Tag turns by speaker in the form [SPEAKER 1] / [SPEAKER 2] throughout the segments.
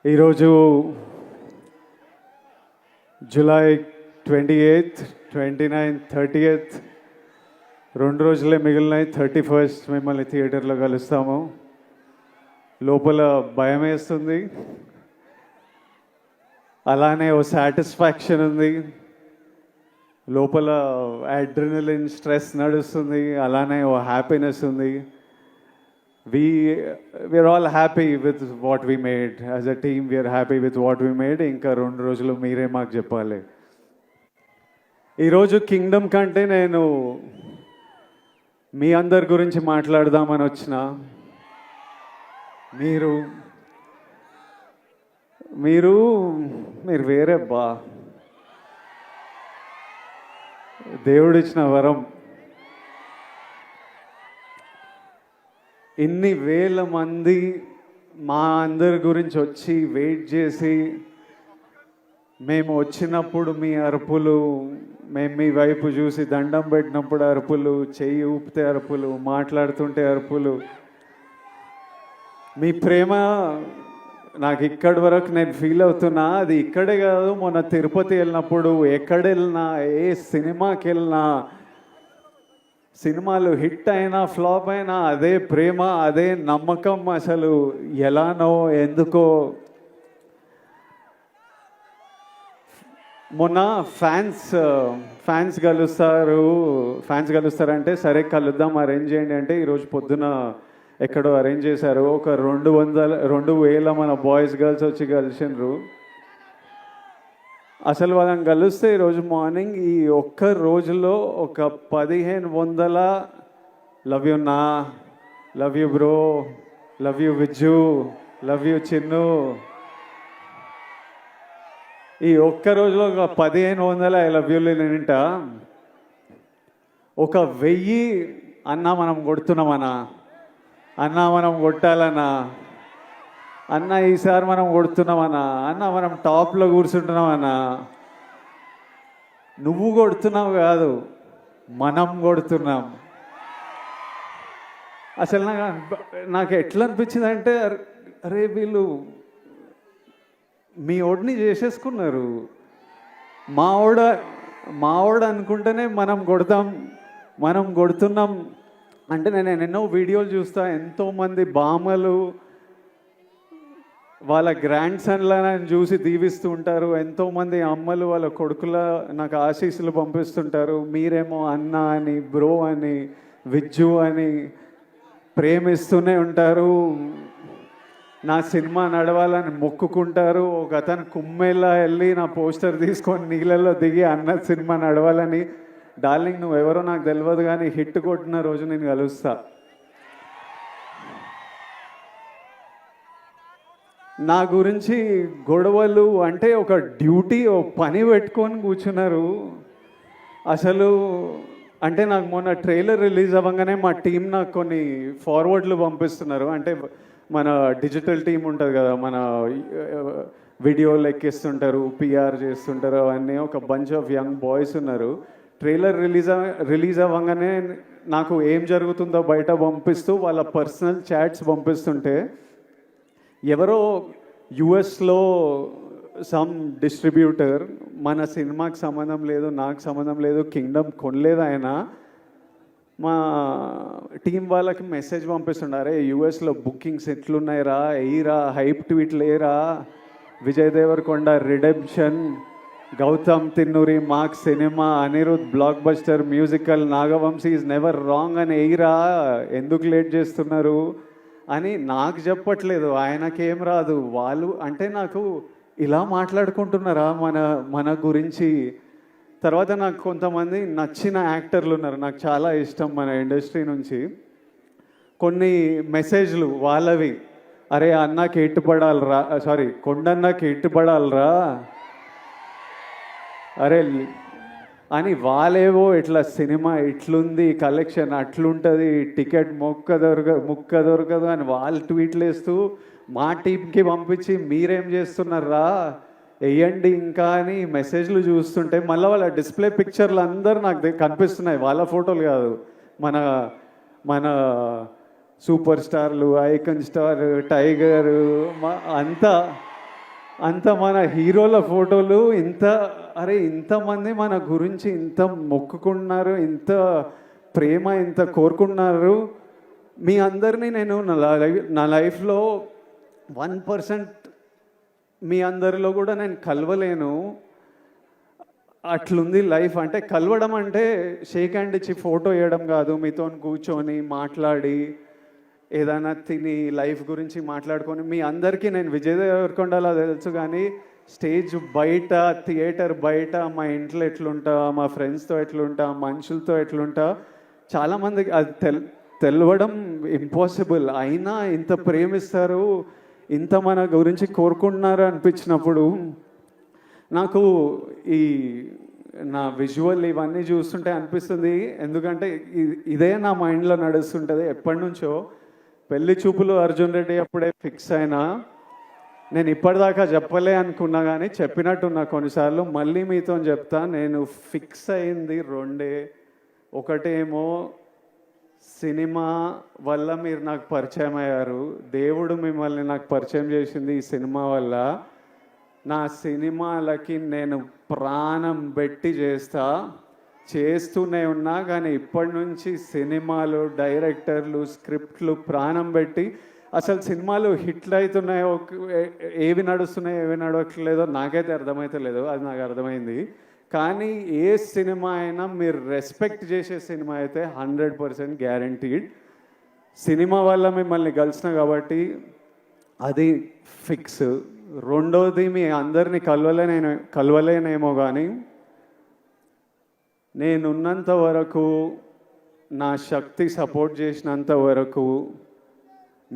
[SPEAKER 1] ఈరోజు July 28th, 29th, 30th 2 రోజులే మిగిలినాయి. 31st మిమ్మల్ని థియేటర్లో కలుస్తాము. లోపల భయం వేస్తుంది, అలానే ఓ సాటిస్ఫాక్షన్ ఉంది. లోపల అడ్రినలిన్ స్ట్రెస్ నడుస్తుంది, అలానే ఓ హ్యాపీనెస్ ఉంది. we're all happy with what we made. As a team we are happy with what we made. ఇంకా 2 రోజులు మీరే మాకు చెప్పాలి. ఈరోజు కింగ్డమ్ కంటే నేను మీ అందరి గురించి మాట్లాడదామని వచ్చిన. మీరు మీరు మీరు వేరే దేవుడిచ్చిన వరం. ఇన్ని వేల మంది మా అందరి గురించి వచ్చి వెయిట్ చేసి, మేము వచ్చినప్పుడు మీ అరుపులు, మేము మీ వైపు చూసి దండం పెట్టినప్పుడు అరుపులు, చెయ్యి ఊపితే అరుపులు, మాట్లాడుతుంటే అరుపులు, మీ ప్రేమ నాకు ఇక్కడి వరకు నేను ఫీల్ అవుతున్నా. అది ఇక్కడే కాదు, మొన్న తిరుపతి వెళ్ళినప్పుడు, ఎక్కడ వెళ్ళినా, ఏ సినిమాకి వెళ్ళినా, సినిమాలు హిట్ అయినా ఫ్లాప్ అయినా అదే ప్రేమ, అదే నమ్మకం. అసలు ఎలానో ఎందుకో. మొన్న ఫ్యాన్స్ కలుస్తారంటే సరే కలుద్దాం, అరేంజ్ చేయండి అంటే ఈరోజు పొద్దున ఎక్కడో అరేంజ్ చేశారు. ఒక 2,000 మన బాయ్స్ గర్ల్స్ వచ్చి కలిసినారు. అసలు వాళ్ళని కలిస్తే ఈరోజు మార్నింగ్ ఈ ఒక్క రోజులో ఒక 1,500 లవ్ యూ నా, love you bro, love you Vijju, love you Chinnu, ఈ ఒక్క రోజులో ఒక 1,500 ఐ లవ్ యూలు నింట. ఒక 1000 అన్నా మనం కొడుతున్నామన్నా, అన్నా మనం కొట్టాలన్నా, అన్న ఈసారి మనం కొడుతున్నామన్నా, అన్న మనం టాప్లో కూర్చుంటున్నామన్నా. నువ్వు కొడుతున్నావు కాదు, మనం కొడుతున్నాం. అసలు నాకు ఎట్లా అనిపించింది అంటే, అరే వీళ్ళు మీ ఓడిని చేసేసుకున్నారు. మావాడు అనుకుంటేనే మనం కొడుతున్నాం అంటే. నేను ఎన్నో వీడియోలు చూస్తా, ఎంతోమంది బామ్మలు వాళ్ళ గ్రాండ్ సన్లను చూసి దీవిస్తూ ఉంటారు. ఎంతోమంది అమ్మలు వాళ్ళ కొడుకుల నాకు ఆశీస్సులు పంపిస్తుంటారు. మీరేమో అన్న అని, బ్రో అని, విజ్జు అని ప్రేమిస్తూనే ఉంటారు. నా సినిమా నడవాలని మొక్కుకుంటారు. ఒక అతను కుమ్మెల్లా వెళ్ళి నా పోస్టర్ తీసుకొని నీళ్ళల్లో దిగి అన్న సినిమా నడవాలని. డార్లింగ్ నువ్వు ఎవరో నాకు తెలియదు, కానీ హిట్ కొట్టిన రోజు నేను కలుస్తా. నా గురించి గొడవలు అంటే ఒక డ్యూటీ, ఓ పని పెట్టుకొని కూర్చున్నారు. అసలు అంటే నాకు మొన్న ట్రైలర్ రిలీజ్ అవ్వగానే మా టీం నాకు కొన్ని ఫార్వర్డ్లు పంపిస్తున్నారు. అంటే మన డిజిటల్ టీం ఉంటుంది కదా, మన వీడియోలు ఎక్కిస్తుంటారు, పిఆర్ చేస్తుంటారు, అవన్నీ ఒక బంచ్ ఆఫ్ యంగ్ బాయ్స్ ఉన్నారు. ట్రైలర్ రిలీజ్ అవ్వగానే నాకు ఏం జరుగుతుందో బయట పంపిస్తూ వాళ్ళ పర్సనల్ చాట్స్ పంపిస్తుంటే, ఎవరో యుఎస్లో సమ్ డిస్ట్రిబ్యూటర్, మన సినిమాకి సంబంధం లేదు, నాకు సంబంధం లేదు, కింగ్డమ్ కొనలేదు ఆయన, మా టీం వాళ్ళకి మెసేజ్ పంపిస్తున్నారే, యుఎస్లో బుకింగ్స్ ఎట్లున్నాయిరా, ఎయిరా, హైప్ ట్వీట్లు ఏరా, విజయ్ దేవరకొండ రిడెంప్షన్, గౌతమ్ తిన్నూరి మాక్ cinema, Anirudh blockbuster musical, Nagavamsi is never wrong అని ఎయిరా, ఎందుకు లేట్ చేస్తున్నారు అని నాకు చెప్పట్లేదు. ఆయనకేం రాదు. వాళ్ళు అంటే నాకు ఇలా మాట్లాడుకుంటున్నారా మన గురించి. తర్వాత నాకు కొంతమంది నచ్చిన యాక్టర్లు ఉన్నారు, నాకు చాలా ఇష్టం మన ఇండస్ట్రీ నుంచి. కొన్ని మెసేజ్లు వాళ్ళవి, అరే అన్నకి ఎట్టుపడాలరా, సారీ కొండన్నకి ఎట్టుపడాలరా, అరే అని వాళ్ళేవో ఇట్లా సినిమా ఇట్లుంది, కలెక్షన్ అట్లుంటుంది, టికెట్ ముక్క దొరకదు అని వాళ్ళు ట్వీట్లు వేస్తూ మా టీంకి పంపించి మీరేం చేస్తున్నారా వేయండి ఇంకా అని మెసేజ్లు చూస్తుంటే, మళ్ళీ వాళ్ళ డిస్ప్లే పిక్చర్లు అందరూ నాకు కనిపిస్తున్నాయి. వాళ్ళ ఫోటోలు కాదు, మన మన సూపర్ స్టార్లు, ఐకన్ స్టార్, టైగర్ అంతా అంత మన హీరోల ఫోటోలు ఇంత, అరే ఇంతమంది మన గురించి ఇంత మొక్కుకున్నారు, ఇంత ప్రేమ ఇంత కోరుకున్నారు. మీ అందరినీ నేను నా లైఫ్లో 1% మీ అందరిలో కూడా నేను కలవలేను. అట్లుంది లైఫ్. అంటే కలవడం అంటే షేక్ హ్యాండ్ ఇచ్చి ఫోటో వేయడం కాదు, మీతో కూర్చొని మాట్లాడి ఏదైనా తిని లైఫ్ గురించి మాట్లాడుకొని. మీ అందరికీ నేను విజయ్ దేవరకొండలా తెలుసు, కానీ స్టేజ్ బయట, థియేటర్ బయట, మా ఇంట్లో ఎట్లుంటా, మా ఫ్రెండ్స్తో ఎట్లుంటా, మనుషులతో ఎట్లుంటా, చాలామందికి అది తెలవడం ఇంపాసిబుల్. అయినా ఇంత ప్రేమిస్తారు, ఇంత మన గురించి కోరుకుంటున్నారు అనిపించినప్పుడు నాకు ఈ నా విజువల్ ఇవన్నీ చూస్తుంటే అనిపిస్తుంది. ఎందుకంటే ఇదే నా మైండ్లో నడుస్తుంటుంది ఎప్పటి నుంచో. పెళ్లి చూపులు అర్జున్ రెడ్డి అప్పుడే ఫిక్స్ అయినా, నేను ఇప్పటిదాకా చెప్పలే అనుకున్నా కానీ చెప్పినట్టున్నా కొన్నిసార్లు. మళ్ళీ మీతో చెప్తా, నేను ఫిక్స్ అయింది రెండే. ఒకటేమో సినిమా వల్ల మీరు నాకు పరిచయం అయ్యారు, దేవుడు మిమ్మల్ని నాకు పరిచయం చేసింది ఈ సినిమా వల్ల. నా సినిమాలకి నేను ప్రాణం పెట్టి చేస్తూనే ఉన్నా, కానీ ఇప్పటి నుంచి సినిమాలు, డైరెక్టర్లు, స్క్రిప్ట్లు ప్రాణం పెట్టి, అసలు సినిమాలు హిట్లు అవుతున్నాయో, ఏవి నడుస్తున్నాయో ఏవి నడవట్లేదో నాకైతే అర్థమవుతలేదు, అది నాకు అర్థమైంది. కానీ ఏ సినిమా అయినా మీరు రెస్పెక్ట్ చేసే సినిమా అయితే 100% గ్యారంటీడ్. సినిమా వల్ల మిమ్మల్ని కలిసిన కాబట్టి అది ఫిక్స్. రెండోది, మీ అందరినీ కలవలేనేమో కానీ నేనున్నంత వరకు, నా శక్తి సపోర్ట్ చేసినంత వరకు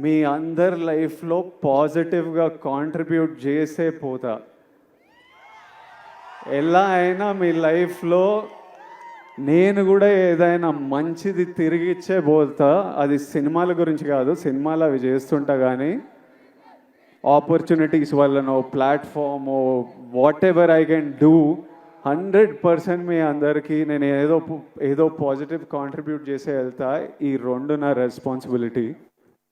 [SPEAKER 1] మీ అందరి లైఫ్లో పాజిటివ్గా కాంట్రిబ్యూట్ చేసే పోతా. ఎలా అయినా మీ లైఫ్లో నేను కూడా ఏదైనా మంచిది తిరిగి ఇచ్చే పోతా. అది సినిమాల గురించి కాదు, సినిమాలు అవి చేస్తుంటా, కానీ ఆపర్చునిటీస్ వల్లనో, ప్లాట్ఫామో, whatever I can do, 100% మీ అందరికీ నేను ఏదో పాజిటివ్ కాంట్రిబ్యూట్ చేసే వెళ్తా. ఈ రెండు నా రెస్పాన్సిబిలిటీ.